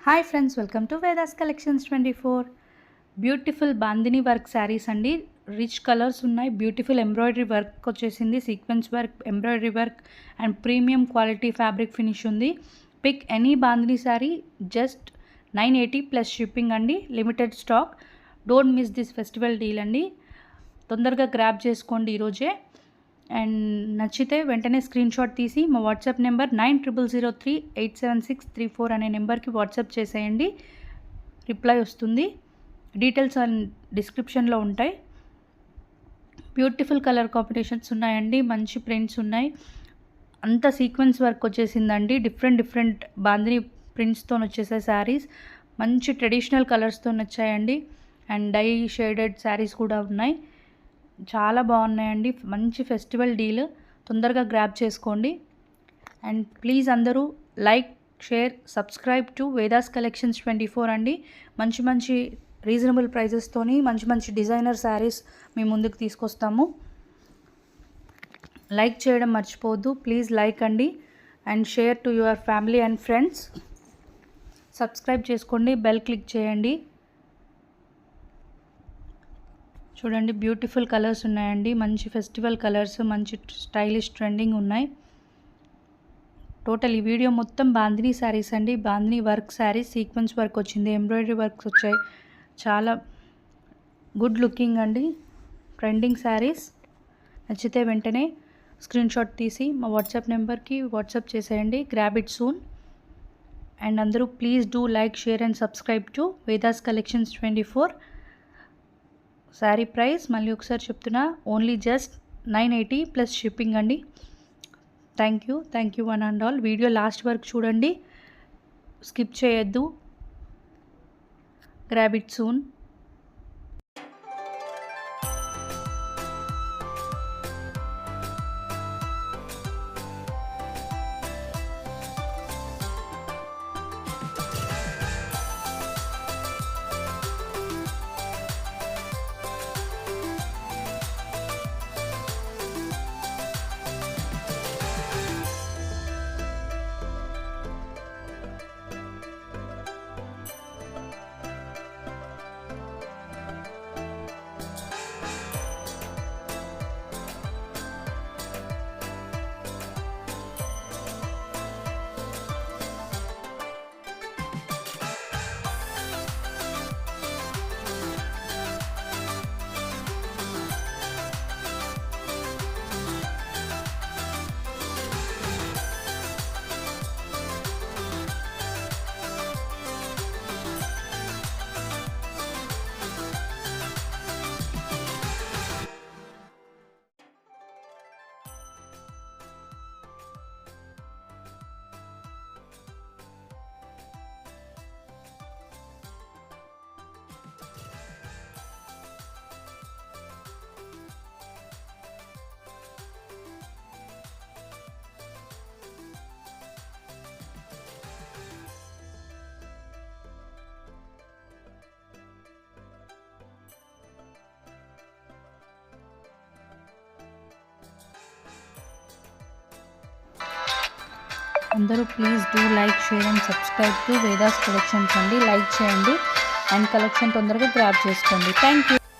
Hi friends, welcome to Vedas collections 24. Beautiful bandhani work saris అండి. Rich colours ఉన్నాయి. Beautiful embroidery work వచ్చేసింది. Sequence work, embroidery work and premium quality fabric finish ఉంది. Pick any bandhani sari, just 980 plus shipping అండి. Limited stock. Don't miss this festival deal అండి. తొందరగా grab చేసుకోండి ఈరోజే. And నచ్చితే వెంటనే స్క్రీన్ షాట్ తీసి మా వాట్సాప్ నెంబర్ 90038763 అనే నెంబర్కి వాట్సాప్ చేసేయండి. రిప్లై వస్తుంది. డీటెయిల్స్ డిస్క్రిప్షన్లో ఉంటాయి. బ్యూటిఫుల్ కలర్ కాంబినేషన్స్ ఉన్నాయండి. మంచి ప్రింట్స్ ఉన్నాయి. అంత సీక్వెన్స్ వర్క్ వచ్చేసిందండి. డిఫరెంట్ బాందిని ప్రింట్స్తో వచ్చేసాయి శారీస్. మంచి ట్రెడిషనల్ కలర్స్తో వచ్చాయండి. అండ్ డై షేడెడ్ శారీస్ కూడా ఉన్నాయి. చాలా బాగున్నాయండి. మంచి ఫెస్టివల్ డీల్. తొందరగా గ్రాబ్ చేసుకోండి. అండ్ ప్లీజ్ అందరూ like, share, subscribe to Vedas collections 24 అండి. మంచి రీజనబుల్ ప్రైజెస్తోని మంచి డిజైనర్ శారీస్ మీ ముందుకు తీసుకొస్తాము. లైక్ చేయడం మర్చిపోవద్దు. ప్లీజ్ లైక్ అండి. And share to your family and friends. Subscribe చేసుకోండి. బెల్ క్లిక్ చేయండి. చూడండి, బ్యూటిఫుల్ కలర్స్ ఉన్నాయండి. మంచి ఫెస్టివల్ కలర్స్, మంచి స్టైలిష్ ట్రెండింగ్ ఉన్నాయి. టోటల్ ఈ వీడియో మొత్తం బాందిని శారీస్ అండి. Bandhani work saris, sequence work వచ్చింది, ఎంబ్రాయిడరీ వర్క్స్ వచ్చాయి. చాలా గుడ్ లుకింగ్ అండి. ట్రెండింగ్ శారీస్. నచ్చితే వెంటనే స్క్రీన్ షాట్ తీసి మా వాట్సాప్ నెంబర్కి వాట్సాప్ చేసేయండి. Grab it soon. అండ్ అందరూ please do like, share and subscribe to Vedas collections 24. Sari price మళ్ళీ ఒకసారి చెప్తున్నా, ఓన్లీ జస్ట్ 980 ప్లస్ షిప్పింగ్ అండి. Thank you one and all. Video last వరకు చూడండి, స్కిప్ చేయొద్దు. Grab it soon. అందరూ please do like, share and subscribe to Vedas collections అండి. Like చేయండి అండ్ కలెక్షన్ తొందరగా గ్రాబ్ చేసుకోండి. Thank you.